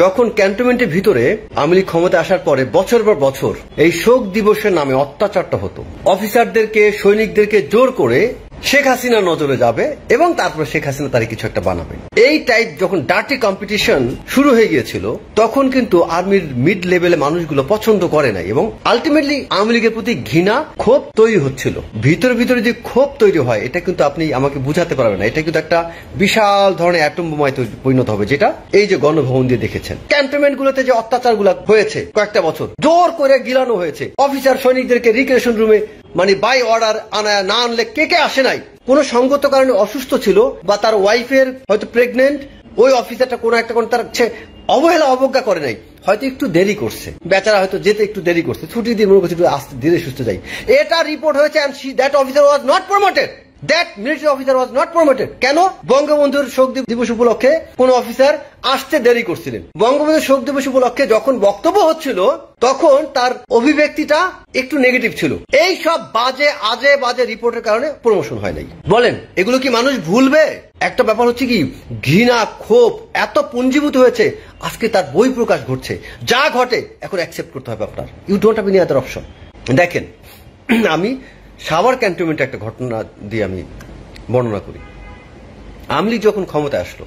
যখন ক্যান্টনমেন্টের ভিতরে আওয়ামী লীগ ক্ষমতা আসার পরে বছর পর বছর এই শোক দিবসের নামে অত্যাচারটা হতো, অফিসারদেরকে সৈনিকদেরকে জোর করে শেখ হাসিনা নজরে যাবে এবং তারপরে শেখ হাসিনা তার কিছু একটা বানাবে, এই টাইপ যখন ডার্টি কম্পিটিশন শুরু হয়ে গিয়েছিল তখন কিন্তু আর্মির মিড লেভেলে মানুষগুলো পছন্দ করে নাই এবং আলটিমেটলি আওয়ামী লীগের প্রতি ঘৃণা ক্ষোভ তৈরি হচ্ছিল। ভিতরে ভিতরে যে ক্ষোভ তৈরি হয় এটা কিন্তু আপনি আমাকে বুঝাতে পারবেন না, এটা কিন্তু একটা বিশাল ধরনের অ্যাটম বোমায় পরিণত হবে, যেটা এই যে গণভবন দিয়ে দেখেছেন। ক্যান্টনমেন্ট গুলোতে যে অত্যাচার গুলো হয়েছে কয়েকটা বছর জোর করে গিলানো হয়েছে, অফিসার সৈনিকদেরকে রিক্রিয়েশন রুমে মানে বাই অর্ডার না আনলে কে আসে নাই, কোন সঙ্গত কারণে অসুস্থ ছিল বা তার ওয়াইফের হয়তো প্রেগনেন্ট, ওই অফিসারটা কোনো একটা তার অবহেলা অবজ্ঞা করে নাই, হয়তো একটু দেরি করছে, বেচারা হয়তো যেতে একটু দেরি করছে, ছুটি দিয়ে মনে করছে আস্তে ধীরে সুস্থ যাই, এটা রিপোর্ট হয়েছে and that officer was not promoted. That military officer was not promoted. কেন? বঙ্গবন্ধুর শোক দিবস উপলক্ষে কোন অফিসার আসতে দেরি করছিলেন। বঙ্গবন্ধুর শোক দিবস উপলক্ষে যখন বক্তব্য হচ্ছিল তখন তার অভিব্যক্তিটা একটু নেগেটিভ ছিল। এই সব বাজে রিপোর্টের কারণে প্রমোশন হয় নাই। বলেন এগুলো কি মানুষ ভুলবে? একটা ব্যাপার হচ্ছে কি, ঘৃণা ক্ষোভ এত পুঞ্জীভূত হয়েছে, আজকে তার বই প্রকাশ ঘটছে, যা ঘটে এখন অ্যাকসেপ্ট করতে হবে আপনার। You don't have any other option. দেখেন, আমি সাভার ক্যান্টনমেন্টে একটা ঘটনা দিয়ে আমি বর্ণনা করি। আওয়ামী লীগ যখন ক্ষমতায় আসলো,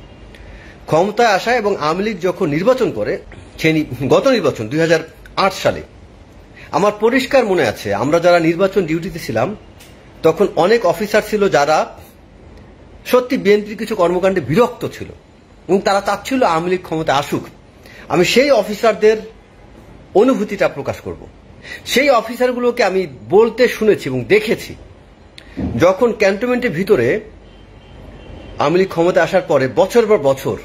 ক্ষমতায় আসা এবং আওয়ামী লীগ যখন নির্বাচন করে, গত নির্বাচন 2008 সালে, আমার পরিষ্কার মনে আছে আমরা যারা নির্বাচন ডিউটিতে ছিলাম তখন অনেক অফিসার ছিল যারা সত্যি বিএনপির কিছু কর্মকাণ্ডে বিরক্ত ছিল এবং তারা চাচ্ছিল আওয়ামী লীগ ক্ষমতায় আসুক। আমি সেই অফিসারদের অনুভূতিটা প্রকাশ করব। সেই অফিসারগুলোকে আমি বলতে শুনেছি এবং দেখেছি, যখন ক্যান্টনমেন্টের ভিতরে আওয়ামী লীগ ক্ষমতা আসার পরে বছর পর বছর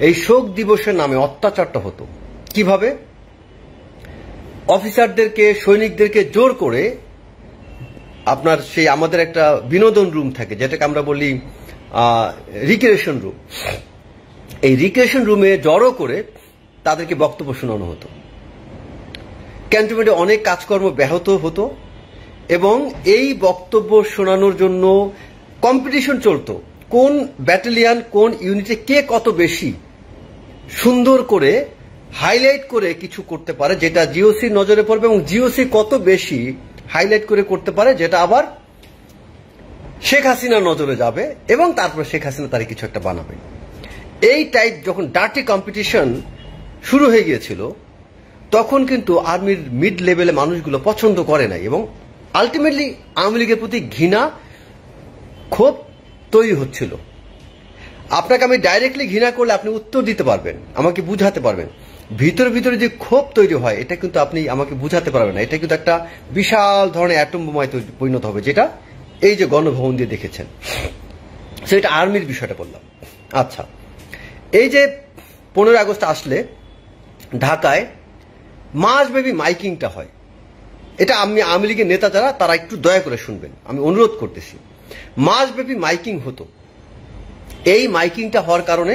এই শোক দিবসের নামে অত্যাচারটা হতো। কিভাবে? অফিসারদেরকে সৈনিকদেরকে জোর করে আপনার সেই আমাদের একটা বিনোদন রুম থাকে যেটাকে আমরা বলি রিক্রিয়েশন রুম, এই রিক্রিয়েশন রুমে জড়ো করে তাদেরকে বক্তব্য শোনানো হতো। ক্যান্টনমেন্টে অনেক কাজকর্ম ব্যাহত হতো এবং এই বক্তব্য শোনানোর জন্য কম্পিটিশন চলতো, কোন ব্যাটালিয়ান কোন ইউনিটে কে কত বেশি সুন্দর করে হাইলাইট করে কিছু করতে পারে যেটা জিওসির নজরে পড়বে এবং জিওসি কত বেশি হাইলাইট করে করতে পারে যেটা আবার শেখ হাসিনার নজরে যাবে এবং তারপরে শেখ হাসিনা তার কিছু একটা বানাবে। এই টাইপ যখন ডার্টি কম্পিটিশন শুরু হয়ে গিয়েছিল তখন কিন্তু আর্মির মিড লেভেলে মানুষগুলো পছন্দ করে নাই এবং আলটিমেটলি আওয়ামী লীগের প্রতি ঘৃণা ক্ষোভ তৈরি হচ্ছিল। আপনাকে আমি ডাইরেক্টলি ঘৃণা করলে আপনি উত্তর দিতে পারবেন, আমাকে বুঝাতে পারবেন। ভিতরে ভিতরে যে ক্ষোভ তৈরি হয় এটা কিন্তু আপনি আমাকে বুঝাতে পারবেন না, এটা কিন্তু একটা বিশাল ধরনের অ্যাটম বোমায় পরিণত হবে, যেটা এই যে গণভবন দিয়ে দেখেছেন। সেটা আর্মির বিষয়টা বললাম। আচ্ছা, এই যে 15 আগস্ট আসলে ঢাকায় মাসব্যাপী মাইকিংটা হয়, এটা আমি আওয়ামী লীগের নেতা যারা তারা একটু দয়া করে শুনবেন, আমি অনুরোধ করতেছি। মাসব্যাপী মাইকিং হতো, এই মাইকিংটা হওয়ার কারণে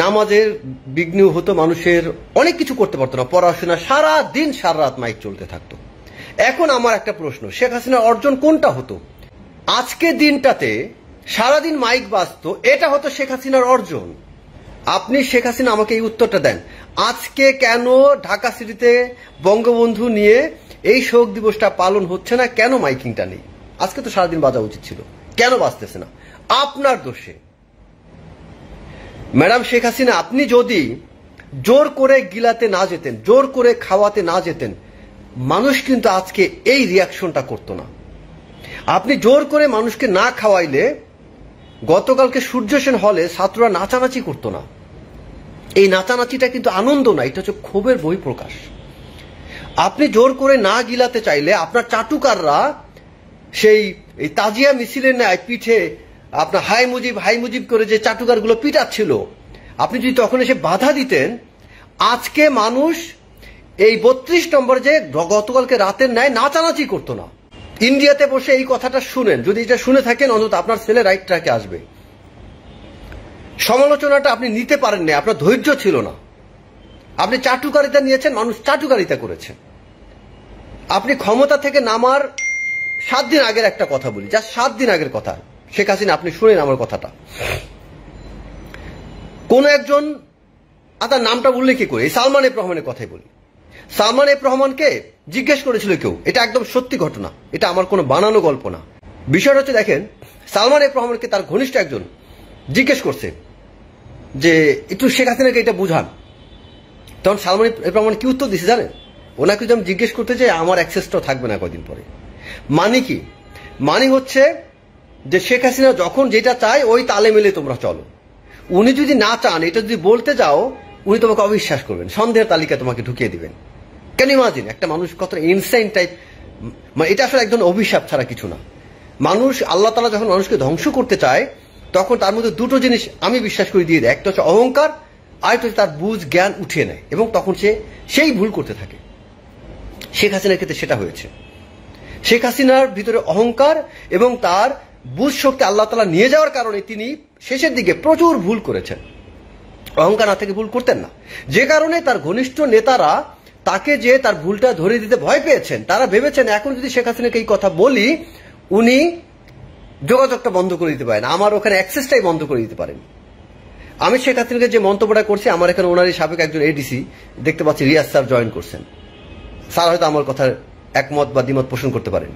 নামাজের বিঘ্ন হতো, মানুষের অনেক কিছু করতে পারতো না, পড়াশোনা সারা দিন সারা রাত মাইক চলতে থাকতো। এখন আমার একটা প্রশ্ন, শেখ হাসিনার অর্জন কোনটা হতো? আজকে দিনটাতে সারাদিন মাইক বাজতো, এটা হতো শেখ হাসিনার অর্জন। আপনি শেখ হাসিনা আমাকে এই উত্তরটা দেন, আজকে কেন ঢাকা সিটিতে বঙ্গবন্ধু নিয়ে এই শোক দিবসটা পালন হচ্ছে না? কেন মাইকিংটা নেই? আজকে তো সারাদিন বাজা উচিত ছিল, কেন বাজতেছে না? আপনার দোষে। ম্যাডাম শেখ হাসিনা, আপনি যদি জোর করে গিলাতে না যেতেন, জোর করে খাওয়াতে না যেতেন, মানুষ কিন্তু আজকে এই রিয়াকশনটা করতো না। আপনি জোর করে মানুষকে না খাওয়াইলে গতকালকে সূর্য সেন হলে ছাত্ররা নাচানাচি করতো না। এই নাচানাচিটা কিন্তু আনন্দ না, এটা হচ্ছে ক্ষোভের বহিঃপ্রকাশ। আপনি জোর করে না গিলাতে চাইলে আপনার চাটুকাররা সেই তাজিয়া মিছিলের ন্যায় পিঠে আপনার হাই মুজিব করে যে চাটুকারগুলো পিটাচ্ছিল, আপনি যদি তখন এসে বাধা দিতেন, আজকে মানুষ এই 32 নম্বর যে গতকালকে রাতের ন্যায় নাচানাচি করতো না। ইন্ডিয়াতে বসে এই কথাটা শুনেন, যদি এটা শুনে থাকেন অন্তত আপনার ছেলে রাইট ট্র্যাকে আসবে। সমালোচনাটা আপনি নিতে পারেন না, আপনার ধৈর্য ছিল না। আপনি চাটুকারিতা নিয়েছেন, মানুষ চাটুকারিতা করেছে। আপনি ক্ষমতা থেকে নামার 7 দিন আগের একটা কথা বলি, যা 7 দিন আগের কথা, শেখ হাসিনা আপনি শুনেন আমার কথাটা। কোন একজন আর তার নামটা বললে কি করে, সালমান এফ রহমানের কথাই বলি। সালমান এফ রহমানকে জিজ্ঞেস করেছিল কেউ, এটা একদম সত্যি ঘটনা, এটা আমার কোনো বানানো গল্প না। বিষয়টা হচ্ছে দেখেন, সালমান এফ রহমানকে তার ঘনিষ্ঠ একজন জিজ্ঞেস করছে যে একটু শেখ হাসিনাকে এটা বুঝান। তখন সালমান এফ রহমান কি উত্তর দিছে জানেন? ওনাকে যদি আমি জিজ্ঞেস করতে চাই আমার অ্যাক্সেসটাও থাকবে না কদিন পরে। মানে কি? মানে হচ্ছে যে শেখ হাসিনা যখন যেটা চায় ওই তালে মিলে তোমরা চলো। উনি যদি না চান, এটা যদি বলতে যাও, উনি তোমাকে অবিশ্বাস করবেন, সন্দেহের তালিকা তোমাকে ঢুকিয়ে দিবেন। কেন ইমাজিন একটা মানুষ কত ইনসাইন টাইপ, মানে এটা আসলে একজন অভিশাপ ছাড়া কিছু না। মানুষ, আল্লাহ তাআলা যখন মানুষকে ধ্বংস করতে চায় তখন তার মধ্যে দুটো জিনিস আমি বিশ্বাস করে দিয়ে দেয়, একটা হচ্ছে অহংকার, আরেকটা হচ্ছে তার বুঝ জ্ঞান উঠিয়ে নেয়, এবং তখন সে সেই ভুল করতে থাকে। শেখ হাসিনার ক্ষেত্রে সেটা হয়েছে। শেখ হাসিনার ভিতরে অহংকার এবং তার বুঝ শক্তি আল্লাহ তাআলা নিয়ে যাওয়ার কারণে তিনি শেষের দিকে প্রচুর ভুল করেছেন। অহংকার না থেকে ভুল করতেন না, যে কারণে তার ঘনিষ্ঠ নেতারা তাকে যে তার ভুলটা ধরে দিতে ভয় পেয়েছেন। তারা ভেবেছেন এখন যদি শেখ হাসিনাকে এই কথা বলি উনি যোগাযোগটা বন্ধ করে দিতে পারেন, আমার ওখানে অ্যাক্সেসটাই বন্ধ করে দিতে পারেন। আমি শেখ হাসিনাকে যে মন্তব্যটা করছি, আমার এখানে ওনারই সাবেক একজন এডিসি দেখতে পাচ্ছি রিয়াজ স্যার জয়েন করছেন। স্যার হয়তো আমার কথার একমত বা দ্বিমত পোষণ করতে পারেন।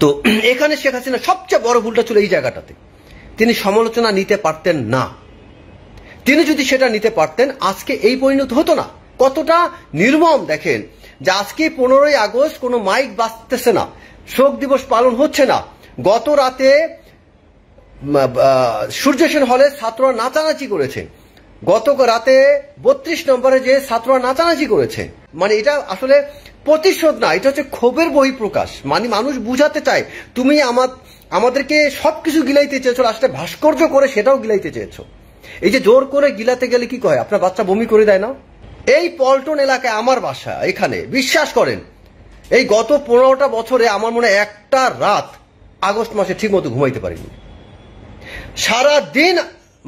তো এখানে শেখ হাসিনা সবচেয়ে বড় ভুলটা ছিল এই জায়গাটাতে, তিনি সমালোচনা নিতে পারতেন না। তিনি যদি সেটা নিতে পারতেন আজকে এই পরিণত হতো না। কতটা নির্মম দেখেন যে আজকে 15ই আগস্ট কোনো মাইক বাজতেছে না, শোক দিবস পালন হচ্ছে না। গত রাতে সূর্য সেন হলে ছাত্ররা নাচানাচি করেছে, গত রাতে 32 নম্বরে যে ছাত্ররা নাচানাচি করেছে। মানে এটা আসলে প্রতিশোধ না, এটা হচ্ছে ক্ষোভের বহিঃপ্রকাশ। মানে মানুষ বুঝাতে চায় তুমি আমাদেরকে সবকিছু গিলাইতে চেয়েছো, আসলে ভাস্কর্য করে সেটাও গিলাইতে চেয়েছো। এই যে জোর করে গিলাতে গেলে কি কয়, আপনার বাচ্চা বমি করে দেয় না? এই পল্টন এলাকায় আমার বাসা, এখানে বিশ্বাস করেন এই গত 15টা বছরে আমার মনে হয় একটা রাত আগস্ট মাসে ঠিক মতো ঘুমাইতে পারিনি। সারা দিন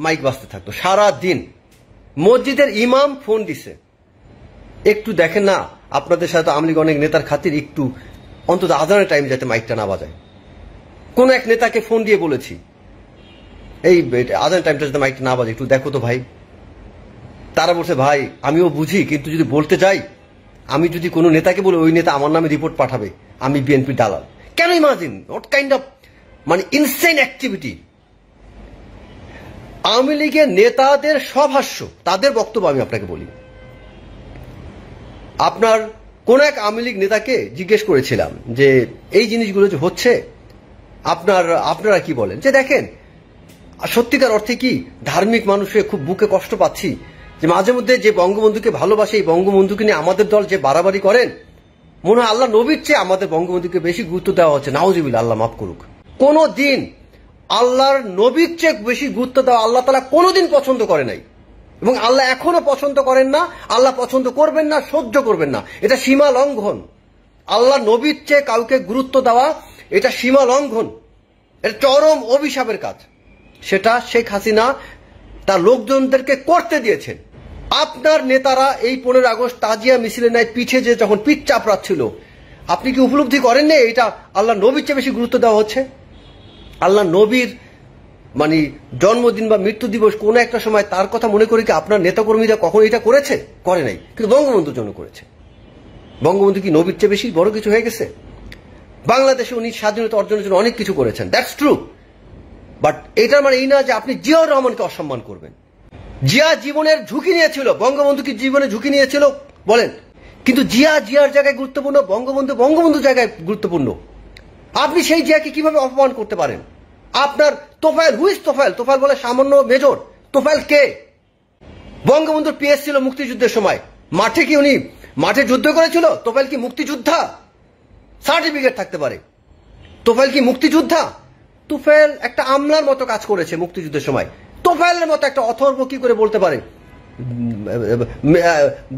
মাইক বাজতে থাকতো, সারা দিন। মসজিদের ইমাম ফোন দিছে, একটু দেখেন না আপনাদের সাথে আওয়ামী লীগ অনেক নেতার খাতির একটু অন্তত আজানের টাইম যাতে মাইকটা না বাজায়। কোন এক নেতাকে ফোন দিয়ে বলেছি এই আজানের টাইমটা যাতে মাইকটা না বাজে, একটু দেখো তো ভাই। তারা বলছে ভাই আমিও বুঝি, কিন্তু যদি বলতে যাই, আমি যদি কোনো নেতাকে বলি ওই নেতা আমার নামে রিপোর্ট পাঠাবে, আমি বিএনপি দালাল। কেন ইমাজিন হোয়াট কাইন্ড অফ মানে ইনসেন অ্যাক্টিভিটি। আওয়ামী লীগের নেতাদের সব হাস্য, তাদের বক্তব্য আমি আপনাকে বলি। আপনার কোন এক আওয়ামী লীগ নেতাকে জিজ্ঞেস করেছিলাম যে এই জিনিসগুলো যে হচ্ছে আপনারা কি বলেন, যে দেখেন সত্যিকার অর্থে কি ধার্মিক মানুষে খুব বুকে কষ্ট পাচ্ছি যে মাঝে মধ্যে যে বঙ্গবন্ধুকে ভালোবাসে এই বঙ্গবন্ধুকে নিয়ে আমাদের দল যে বাড়াবাড়ি করেন, মনে হয় আল্লাহ নবীর চেয়ে আমাদের বঙ্গবন্ধুকে বেশি গুরুত্ব দেওয়া হচ্ছে। নাউজুবিল্লাহ, আল্লাহ মাফ করুক। কোন দিন আল্লাহর নবীর চেয়ে বেশি গুরুত্ব দেওয়া আল্লাহ তাআলা কোনোদিন পছন্দ করে নাই, এবং আল্লাহ এখনো পছন্দ করেন না, আল্লাহ পছন্দ করবেন না, সহ্য করবেন না। এটা সীমা লঙ্ঘন। আল্লাহ নবীর চেয়ে কাউকে গুরুত্ব দেওয়া এটা সীমা লঙ্ঘন, এটা চরম অভিশাপের কাজ। সেটা শেখ হাসিনা তার লোকজনদেরকে করতে দিয়েছেন। আপনার নেতারা এই 15 আগস্ট তাজিয়া মিছিলের নাই পিছে যে যখন পিঠ চাপড়াচ্ছিল, আপনি কি উপলব্ধি করেননি এটা আল্লাহ নবীর চেয়ে বেশি গুরুত্ব দেওয়া হচ্ছে? আল্লাহ নবীর মানে জন্মদিন বা মৃত্যু দিবস কোন একটা সময় তার কথা মনে করে কি আপনার নেতাকর্মীরা কখন এটা করেছে? করে নাই, কিন্তু বঙ্গবন্ধুর জন্য করেছে। বঙ্গবন্ধু কি নবীর চেয়ে বেশি বড় কিছু হয়ে গেছে? বাংলাদেশে উনি স্বাধীনতা অর্জনের জন্য অনেক কিছু করেছেন, দ্যাটস ট্রু। বাট এটার মানে এই না যে আপনি জিয়াউর রহমানকে অসম্মান করবেন। জিয়া জীবনের ঝুঁকি নিয়েছিল, বঙ্গবন্ধু কি জীবনে ঝুঁকি নিয়েছিল বলেন? কিন্তু জিয়ার জায়গায় গুরুত্বপূর্ণ, বঙ্গবন্ধু জায়গায় গুরুত্বপূর্ণ। আপনি সেই জিয়াকে কিভাবে অপমান করতে পারেন? আপনার তোফায়েল, হুইজ তোফায়েল বলে সামান্য মেজর। তোফায়েল কে? বঙ্গবন্ধুর পিএস ছিল মুক্তিযুদ্ধের সময়। মাঠে কি উনি মাঠে যুদ্ধ করেছিল? তোফায়েল কি মুক্তিযোদ্ধা? সার্টিফিকেট থাকতে পারে। তোফায়েল কি মুক্তিযোদ্ধা? তোফায়েল একটা আমলার মতো কাজ করেছে মুক্তিযুদ্ধের সময়। তোফায়েলের মতো একটা অথর্ব কি করে বলতে পারে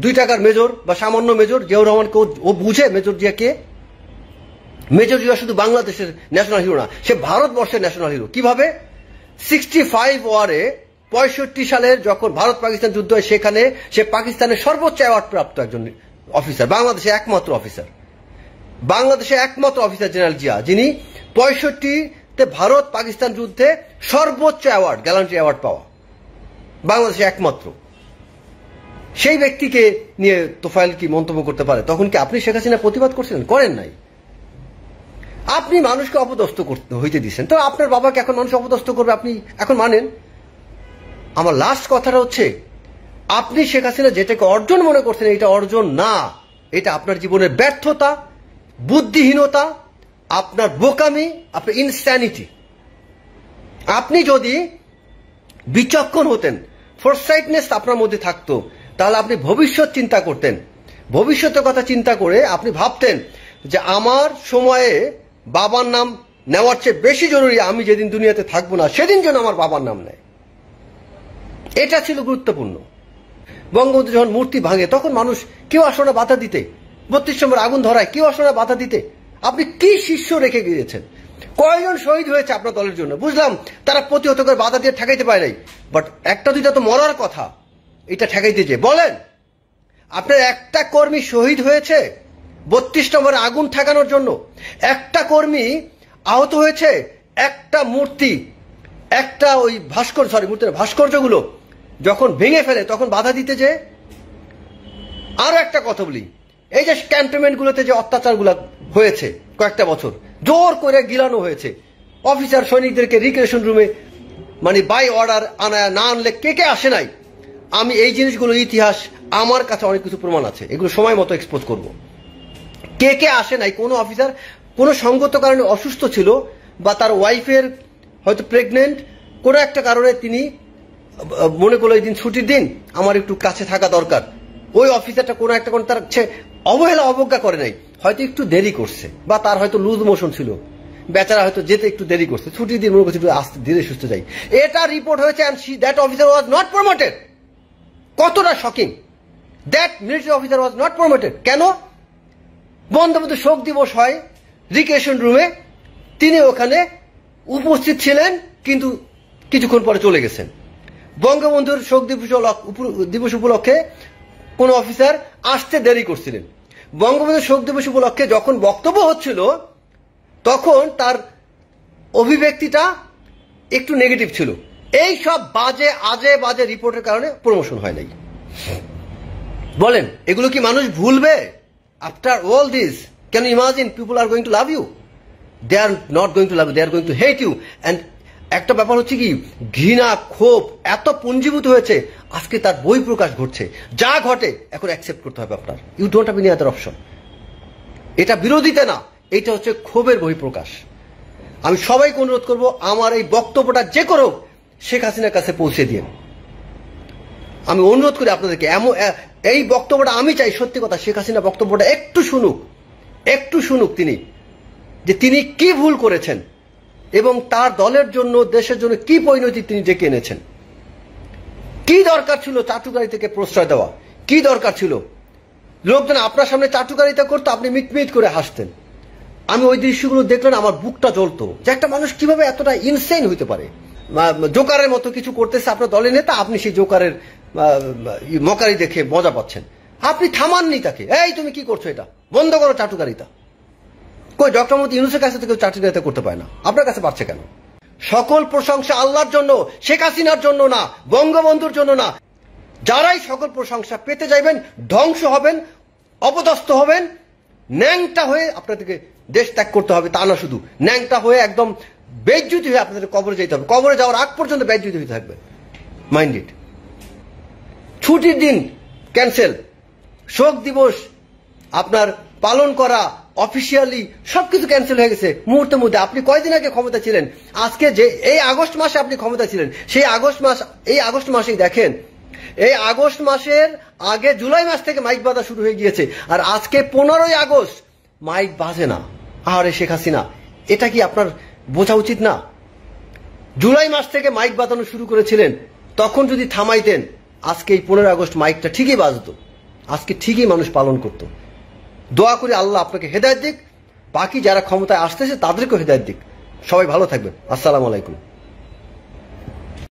2 টাকার মেজর বা সামান্য মেজর? জিয়াউর রহমানকে ও বুঝে মেজর জিয়া কে? মেজর জিয়া শুধু বাংলাদেশের ন্যাশনাল হিরো না, সে ভারতবর্ষের ন্যাশনাল হিরো। কিভাবে? 65 ওয়ারে 65 সালের যখন ভারত পাকিস্তান যুদ্ধ হয় সেখানে সে পাকিস্তানের সর্বোচ্চ অ্যাওয়ার্ড প্রাপ্ত একজন অফিসার, বাংলাদেশে একমাত্র অফিসার। বাংলাদেশে একমাত্র অফিসার জেনারেল জিয়া, যিনি 65তে ভারত পাকিস্তান যুদ্ধে সর্বোচ্চ অ্যাওয়ার্ড, গ্যালান্ট্রি অ্যাওয়ার্ড পাওয়া, বাংলাদেশে একমাত্র। সেই ব্যক্তিকে নিয়ে তোফায়েল কি মন্তব্য করতে পারে? তখন কি আপনি শেখ হাসিনা প্রতিবাদ করছিলেন? করেন নাই। আপনি মানুষকে অপদস্থ হইতে দিচ্ছেন, তো আপনার বাবাকে এখন মানুষ অপদস্থ করবে, আপনি এখন মানেন? আমার লাস্ট কথাটা হচ্ছে, আপনি শেখ হাসিনা যেটাকে অর্জন মনে করছেন, এটা অর্জন না, এটা আপনার জীবনের ব্যর্থতা, বুদ্ধিহীনতা, আপনার বোকামি, আপনার ইনস্যানিটি। আপনি যদি বিচক্ষণ হতেন, ফোরসাইটনেস আপনার মধ্যে থাকতো, তাহলে আপনি ভবিষ্যৎ চিন্তা করতেন। ভবিষ্যতের কথা চিন্তা করে আপনি ভাবতেন যে আমার সময়ে বাবার নাম নেওয়ার চেয়ে বেশি জরুরি আমি যেদিন দুনিয়াতে থাকবো না সেদিন যেন আমার বাবার নাম নেয়। এটা ছিল গুরুত্বপূর্ণ। বঙ্গবন্ধু যখন মূর্তি ভাঙে তখন মানুষ কেউ আসলে না বাধা দিতে, 32 নম্বর আগুন ধরায় কেউ আসলে না বাধা দিতে। আপনি কি শিষ্য রেখে গিয়েছেন? কয়জন শহীদ হয়েছে আপনার দলের জন্য? বুঝলাম তারা প্রতিহত করে বাধা দিয়ে ঠেকাইতে পারে নাই, বাট একটা দুইটা তো মরার কথা, এটা ঠেকাইতে যে বলেন। আপনার একটা কর্মী শহীদ হয়েছে 32 নম্বরে আগুন ঠেকানোর জন্য, একটা কর্মী আহত হয়েছে, একটা মূর্তি, একটা ওই মূর্তির ভাস্কর্যগুলো যখন ভেঙে ফেলে তখন বাধা দিতে যে। আরো একটা কথা বলি, এই যে ক্যান্টনমেন্টগুলোতে যে অত্যাচারগুলো হয়েছে কয়েকটা বছর, জোর করে গিলানো হয়েছে, অফিসার সৈনিকদেরকে রিক্রিয়েশন রুমে মানে বাই অর্ডার আনায় না আনলে কে কে আসে নাই। আমি এই জিনিসগুলো ইতিহাস আমার কাছে অনেক কিছু প্রমাণ আছে, এগুলো সময় মতো এক্সপোজ করব। কে কে আসে নাই? কোনো অফিসার কোনো সঙ্গত কারণে অসুস্থ ছিল, বা তার ওয়াইফের হয়তো প্রেগনেন্ট, কোনো একটা কারণে তিনি মনে করলো এই দিন ছুটির দিন আমার একটু কাছে থাকা দরকার, ওই অফিসারটা কোনো একটা তার অবহেলা অবজ্ঞা করে নাই, হয়তো একটু দেরি করছে, বা তার হয়তো লুজ মোশন ছিল, বেচারা হয়তো যেতে একটু দেরি করছে, ছুটির দিন মনে করছে একটু আস্তে ধীরে সুস্থ যাই, এটা রিপোর্ট হয়েছে, and that officer was not promoted. কতটা shocking! That military officer was not promoted. কেন? বঙ্গবন্ধু শোক দিবস হয় রিক্রিয়েশন রুমে, তিনি ওখানে উপস্থিত ছিলেন কিন্তু কিছুক্ষণ পরে চলে গেছেন। বঙ্গবন্ধুর শোক দিবস উপলক্ষে কোন অফিসার আসতে দেরি করছিলেন। বঙ্গবন্ধুর শোক দিবস উপলক্ষে যখন বক্তব্য হচ্ছিল তখন তার অভিব্যক্তিটা একটু নেগেটিভ ছিল। এই সব আজে বাজে রিপোর্টের কারণে প্রমোশন হয় নাই। বলেন এগুলো কি মানুষ ভুলবে? After all this, can you imagine people are going to love you? They are not going to love you, they are going to hate you. And একটা ব্যাপার হচ্ছে কি, ঘৃণা ক্ষোভ এত পুঞ্জীভূত হয়েছে, আজকে তার বই প্রকাশ ঘটছে। যা ঘটে এখন অ্যাকসেপ্ট করতে হবে আপনার। You don't have any other option. এটা বিরোধিতা না, এটা হচ্ছে ক্ষোভের বই প্রকাশ। আমি সবাইকে অনুরোধ করব, আমার এই বক্তব্যটা যে করো শেখ হাসিনার কাছে পৌঁছে দিয়ে। আমি অনুরোধ করি আপনাদেরকে, এই বক্তব্যটা আমি চাই সত্যি কথা শেখ হাসিনা বক্তব্যটা একটু শুনুক তিনি, যে তিনি কি ভুল করেছেন এবং তার দলের জন্য দেশের জন্য কি পরিণতি তিনি ডেকে এনেছেন। কি দরকার ছিল চাটুকারি থেকে প্রশ্রয় দেওয়া? কি দরকার ছিল? লোকজন আপনার সামনে চাটুকারিতা করতো, আপনি মিটমিট করে হাসতেন। আমি ওই দৃশ্যগুলো দেখলেন আমার বুকটা জ্বলতো, যে একটা মানুষ কিভাবে এতটা ইনসেন হইতে পারে। জোকারের মতো কিছু করতেছে আপনার দলের নেতা, আপনি সেই জোকারের মকারি দেখে মজা পাচ্ছেন। আপনি থামাননি তাকে, এই তুমি কি করছো, এটা বন্ধ করো চাটুকারিতা। কই ডক্টর মোহাম্মদ ইউনূসের কাছে থেকে চাটুকারিতা করতে পারে না, আপনার কাছে পারছে কেন? সকল প্রশংসা আল্লাহর জন্য, শেখ হাসিনার জন্য না, বঙ্গবন্ধুর জন্য না। যারাই সকল প্রশংসা পেতে যাইবেন ধ্বংস হবেন, অপদস্থ হবেন, ন্যাংটা হয়ে আপনাদেরকে দেশ ত্যাগ করতে হবে। তা না, শুধু ন্যাংটা হয়ে একদম বেজ্জুতি হয়ে আপনাদের কবরে যেতে হবে। কবরে যাওয়ার আগ পর্যন্ত বেজ্জুতি হয়ে থাকবে। Mind it. ছুটির দিন ক্যান্সেল, শোক দিবস আপনার পালন করা অফিসিয়ালি সবকিছু ক্যান্সেল হয়ে গেছে মুহূর্তের মধ্যে। আপনি কয়দিন আগে ক্ষমতা ছিলেন? আজকে যে এই আগস্ট মাসে আপনি ক্ষমতা ছিলেন, সেই আগস্ট মাসেই দেখেন, এই আগস্ট মাসের আগে জুলাই মাস থেকে মাইক বাজা শুরু হয়ে গিয়েছে, আর আজকে 15ই আগস্ট মাইক বাজে না। আরে শেখ হাসিনা, এটা কি আপনার বোঝা উচিত না? জুলাই মাস থেকে মাইক বাজানো শুরু করেছিলেন, তখন যদি থামাইতেন আজকে এই 15 আগস্ট মাইকটা ঠিকই বাজতো, আজকে ঠিকই মানুষ পালন করত। দোয়া করে আল্লাহ আপনাকে হেদায়েত দিক, বাকি যারা ক্ষমতায় আসতেছে তাদেরকেও হেদায়েত দিক। সবাই ভালো থাকবেন। আসসালামু আলাইকুম।